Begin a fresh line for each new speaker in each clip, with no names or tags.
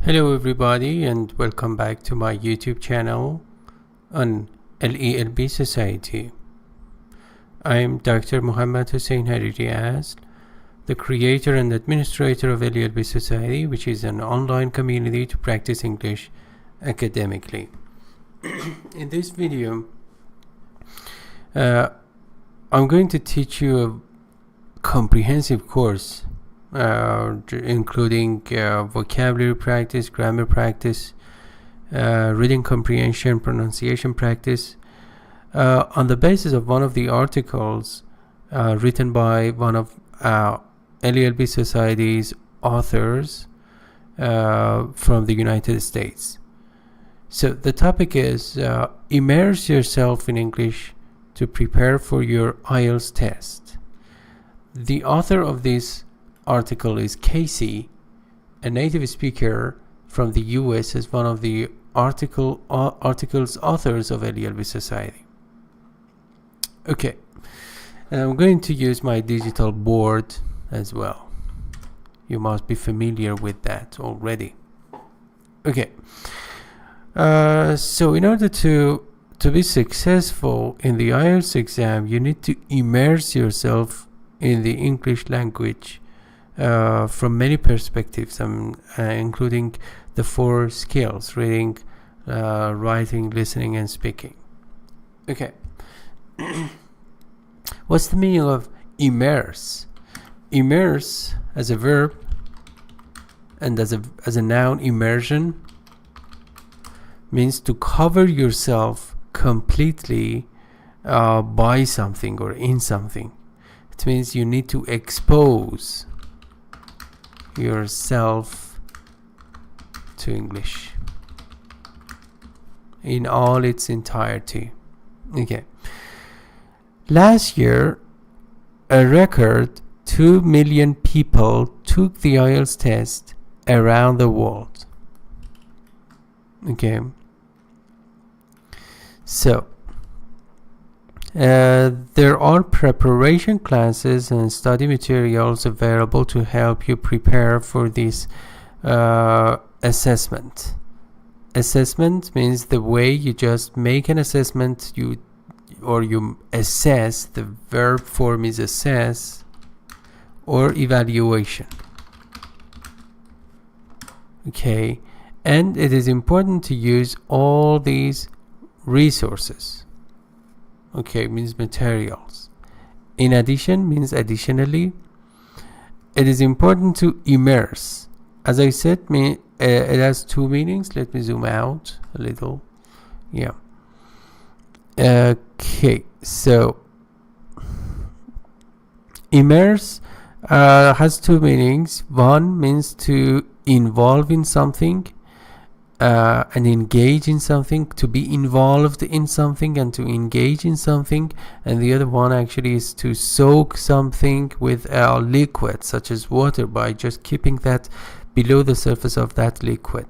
Hello everybody and welcome back to my YouTube channel on LELB Society. I am Dr. Muhammad Hussein Hariri Asl, the creator and administrator of LELB Society, which is an online community to practice English academically. In this video, I'm going to teach you a comprehensive course including vocabulary practice, grammar practice, reading comprehension, pronunciation practice, on the basis of one of the articles written by one of LELB Society's authors from the United States. So the topic is immerse yourself in English to prepare for your IELTS test. The author of this article is Casey, a native speaker from the US, as one of the article's authors of LELB Society. Okay, and I'm going to use my digital board as well. You must be familiar with that already. Okay, so in order to be successful in the IELTS exam, you need to immerse yourself in the English language from many perspectives, including the 4 skills: reading, writing, listening, and speaking. Okay. What's the meaning of immerse? Immerse as a verb and as a noun, immersion, means to cover yourself completely by something or in something. It means you need to expose yourself to English in all its entirety. Okay. Last year, a record 2 million people took the IELTS test around the world. Okay. So there are preparation classes and study materials available to help you prepare for this assessment. Assessment means the way you just make an assessment, you assess. The verb form is assess or evaluation. Okay, and it is important to use all these resources. Okay, means materials. In addition means additionally. It is important to immerse. As I said, it has 2 meanings. Let me zoom out a little. Yeah. Okay, so immerse has 2 meanings. One means to involve in something and engage in something, to be involved in something and to engage in something, and the other one actually is to soak something with a liquid such as water by just keeping that below the surface of that liquid.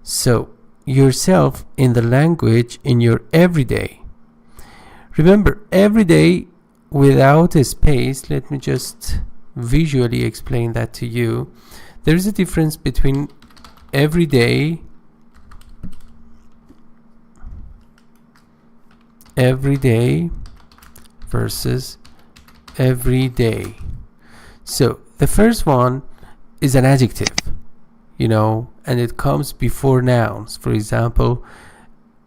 So yourself in the language in your everyday. Remember, everyday without a space. Let me just visually explain that to you. There is a difference between everyday versus everyday. So the first one is an adjective, and it comes before nouns. For example,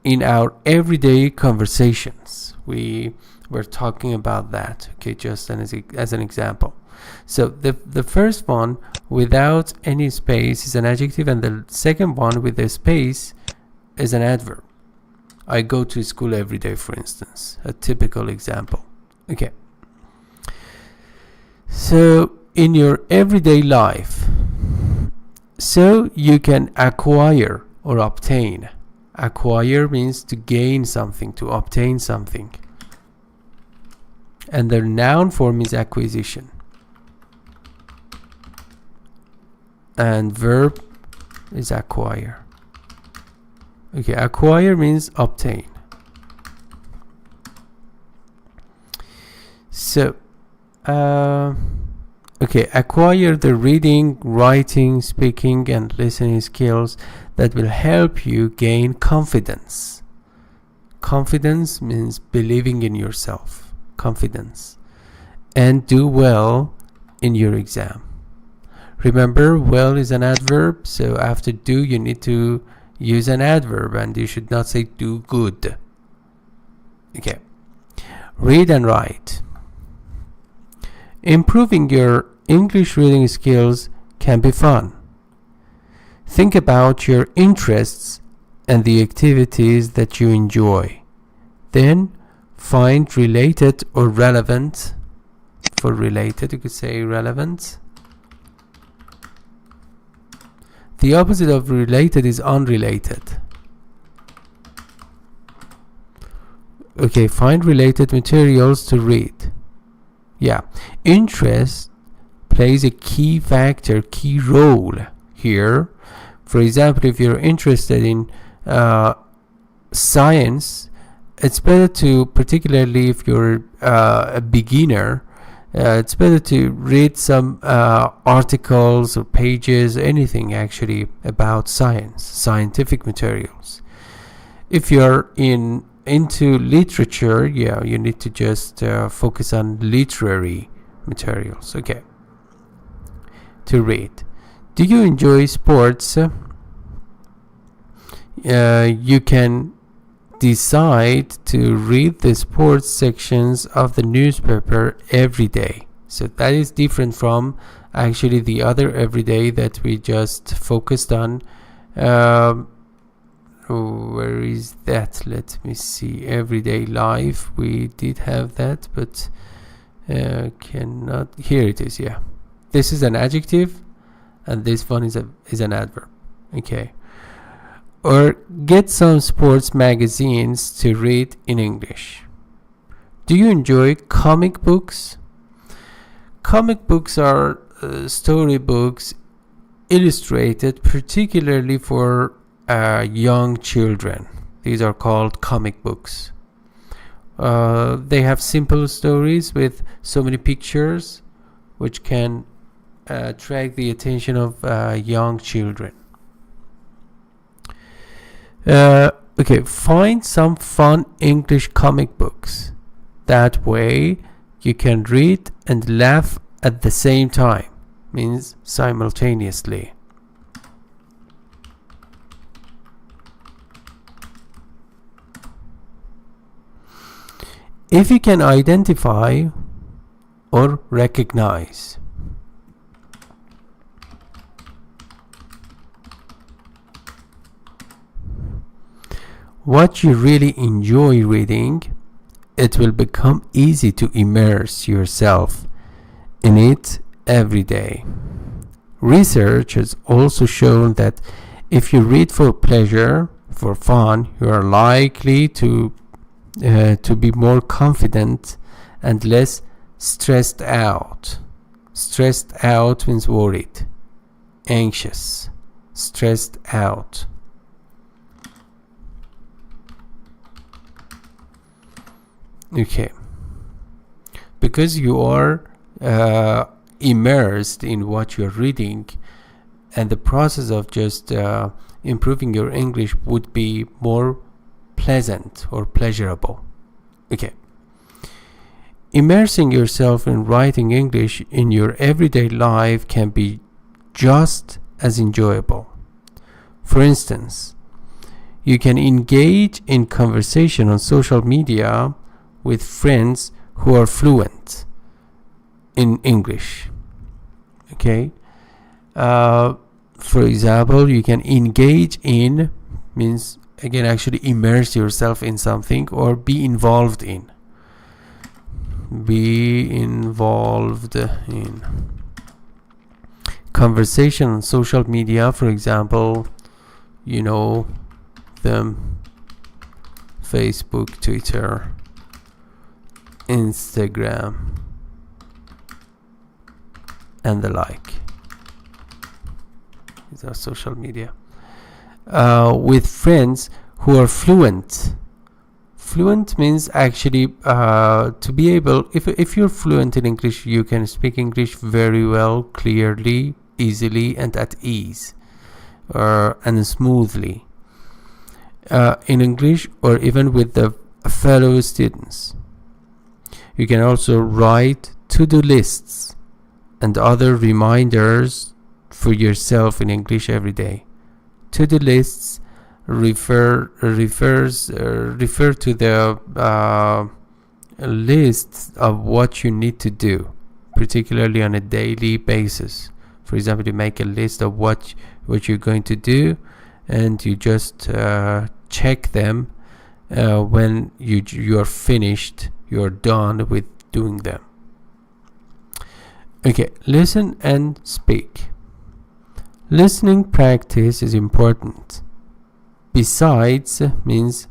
in our everyday conversations, we were talking about that. Okay, just as an example. So the first one without any space is an adjective, and the second one with a space is an adverb. I go to school every day, for instance, a typical example. Okay. So in your everyday life, so you can acquire or obtain. Acquire means to gain something, to obtain something. And the noun form is acquisition. And verb is acquire. Okay, acquire means obtain. So Okay, acquire the reading, writing, speaking, and listening skills that will help you gain confidence. Confidence means believing in yourself. Confidence. And do well in your exam. Remember, well is an adverb, so after do you need to use an adverb, and you should not say do good. Okay. Read and write. Improving your English reading skills can be fun. Think about your interests and the activities that you enjoy. Then find related or relevant. For related, you could say relevant. The opposite of related is unrelated. Okay, find related materials to read. Yeah, interest plays a key factor, key role here. For example, if you're interested in science, it's better to, particularly if you're a beginner, it's better to read some articles or pages, anything actually about science, scientific materials. If you're into literature, yeah, you need to just focus on literary materials. Okay. To read. Do you enjoy sports? You can decide to read the sports sections of the newspaper every day. So that is different from actually the other everyday that we just focused on. Where is that? Let me see. Everyday life. We did have that, but cannot. Here it is. Yeah, this is an adjective, and this one is an adverb. Okay. Or get some sports magazines to read in English. Do you enjoy comic books? Comic books are story books illustrated particularly for young children. These are called comic books. They have simple stories with so many pictures which can attract the attention of young children. Okay, find some fun English comic books. That way you can read and laugh at the same time. Means simultaneously. If you can identify or recognize. What you really enjoy reading, it will become easy to immerse yourself in it every day. Research has also shown that if you read for pleasure, for fun, you are likely to be more confident and less stressed out. Stressed out means worried, anxious, stressed out. Okay, because you are immersed in what you're reading, and the process of just improving your English would be more pleasant or pleasurable. Okay. Immersing yourself in writing English in your everyday life can be just as enjoyable. For instance, you can engage in conversation on social media with friends who are fluent in English. Okay. For example, you can engage in means again actually immerse yourself in something or be involved in. Be involved in conversation on social media. For example, you know, them Facebook, Twitter, Instagram, and the like. These are social media. With friends who are fluent Fluent means actually to be able, if you're fluent in English, you can speak English very well, clearly, easily, and at ease, and smoothly in English, or even with the fellow students. You can also write to-do lists and other reminders for yourself in English every day. To-do lists refer to the list of what you need to do, particularly on a daily basis. For example, you make a list of what you're going to do, and you just check them when you're finished, you're done with doing them. Okay, listen and speak. Listening practice is important. Besides means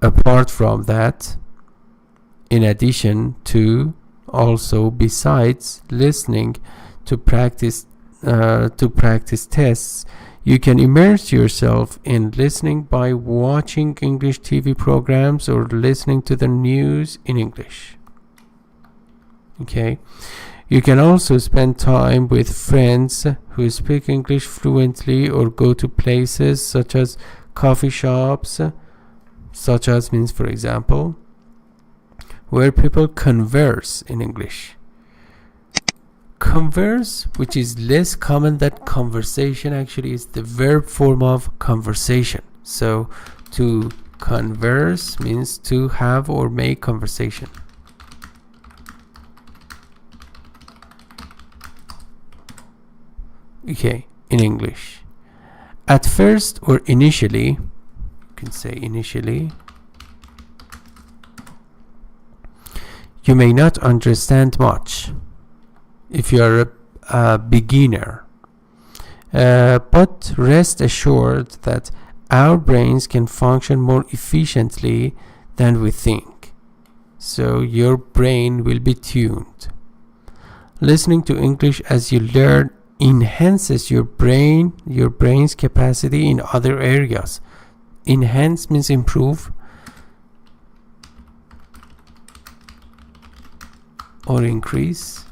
apart from that, in addition to, also besides listening to practice tests, you can immerse yourself in listening by watching English TV programs or listening to the news in English. Okay. You can also spend time with friends who speak English fluently, or go to places such as coffee shops, such as means, for example, where people converse in English. Converse, which is less common than conversation, actually is the verb form of conversation. So to converse means to have or make conversation. Okay, in English. At first or initially, you can say initially, you may not understand much if you are a beginner, but rest assured that our brains can function more efficiently than we think. So your brain will be tuned. Listening to English as you learn enhances your brain's capacity in other areas. Enhance means improve or increase.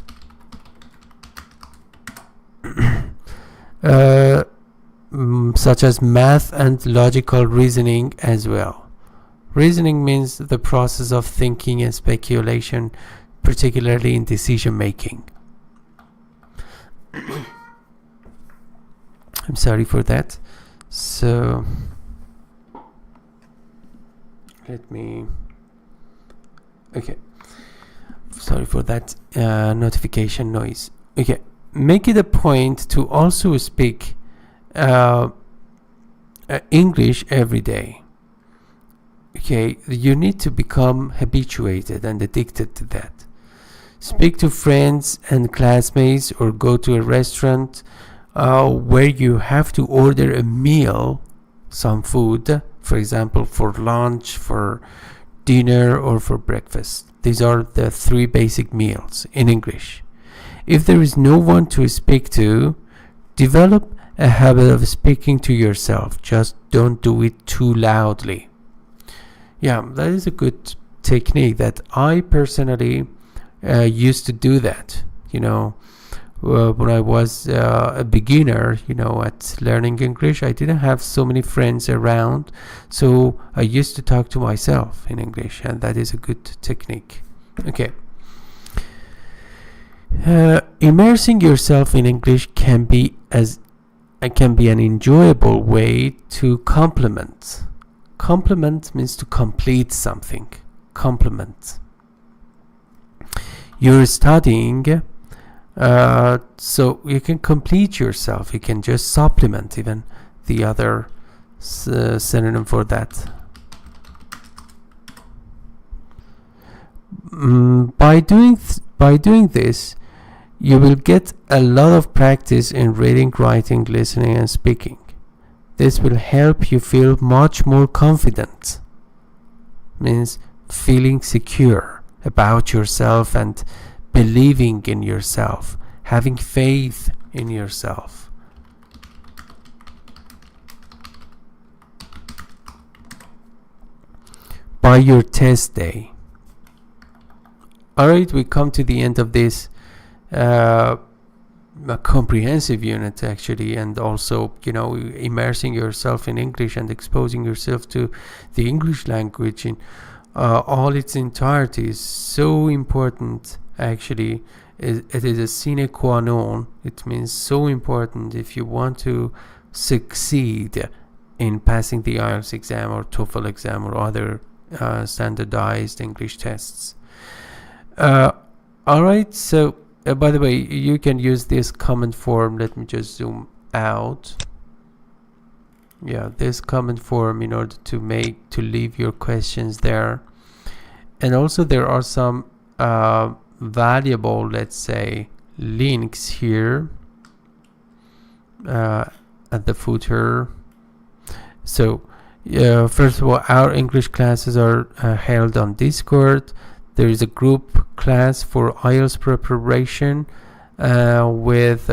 Such as math and logical reasoning as well. Reasoning means the process of thinking and speculation, particularly in decision making. I'm sorry for that. So let me, okay, sorry for that notification noise. Okay, make it a point to also speak English every day. Okay, you need to become habituated and addicted to that. Speak to friends and classmates, or go to a restaurant where you have to order a meal, some food, for example, for lunch, for dinner, or for breakfast. These are the 3 basic meals in English. If there is no one to speak to, develop a habit of speaking to yourself. Just don't do it too loudly. Yeah, that is a good technique that I personally used to do that. You know, when I was a beginner, at learning English, I didn't have so many friends around, so I used to talk to myself in English, and that is a good technique. Okay. Immersing yourself in English can be an enjoyable way to complement. Complement means to complete something. Complement. You're studying, so you can complete yourself. You can just supplement, even the other synonym for that. By doing this, you will get a lot of practice in reading, writing, listening, and speaking. This will help you feel much more confident. Means feeling secure about yourself and believing in yourself, having faith in yourself. by your test day. Alright, we come to the end of this a comprehensive unit actually, and also, you know, immersing yourself in English and exposing yourself to the English language in all its entirety is so important actually. It is a sine qua non. It means so important if you want to succeed in passing the IELTS exam or TOEFL exam or other standardized English tests. Alright, so by the way, you can use this comment form. Let me just zoom out. Yeah, this comment form in order to leave your questions there. And also there are some valuable, let's say, links here at the footer. So first of all, our English classes are held on Discord. There is a group class for IELTS preparation with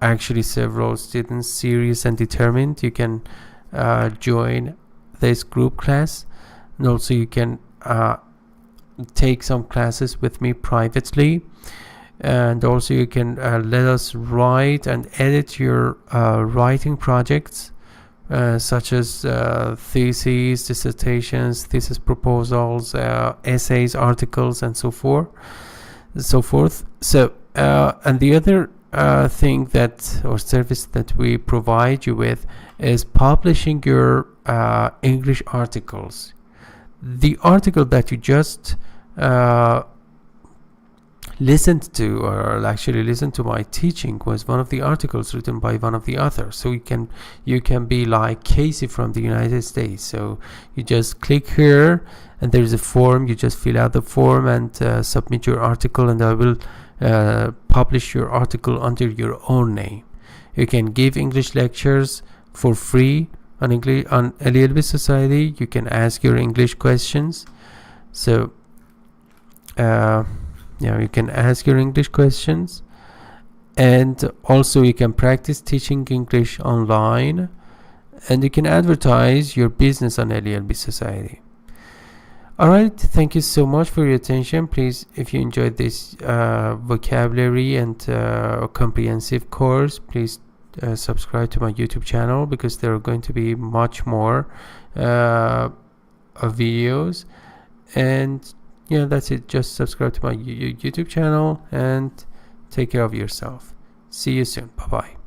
actually several students serious and determined. You can join this group class, and also you can take some classes with me privately, and also you can let us write and edit your writing projects, such as theses, dissertations, thesis proposals, essays, articles, and so forth. So and the other thing that, or service that we provide you with, is publishing your English articles. The article that you just listened to, or actually listened to my teaching, was one of the articles written by one of the authors. So you can be like Casey from the United States. So you just click here, and there is a form. You just fill out the form and submit your article, and I will publish your article under your own name. You can give English lectures for free on English on LELB Society. You can ask your English questions. So you can ask your English questions, and also you can practice teaching English online, and you can advertise your business on LELB Society. Alright, thank you so much for your attention. Please, if you enjoyed this vocabulary and comprehensive course, please subscribe to my YouTube channel, because there are going to be much more videos. And yeah, that's it. Just subscribe to my YouTube channel and take care of yourself. See you soon. Bye bye.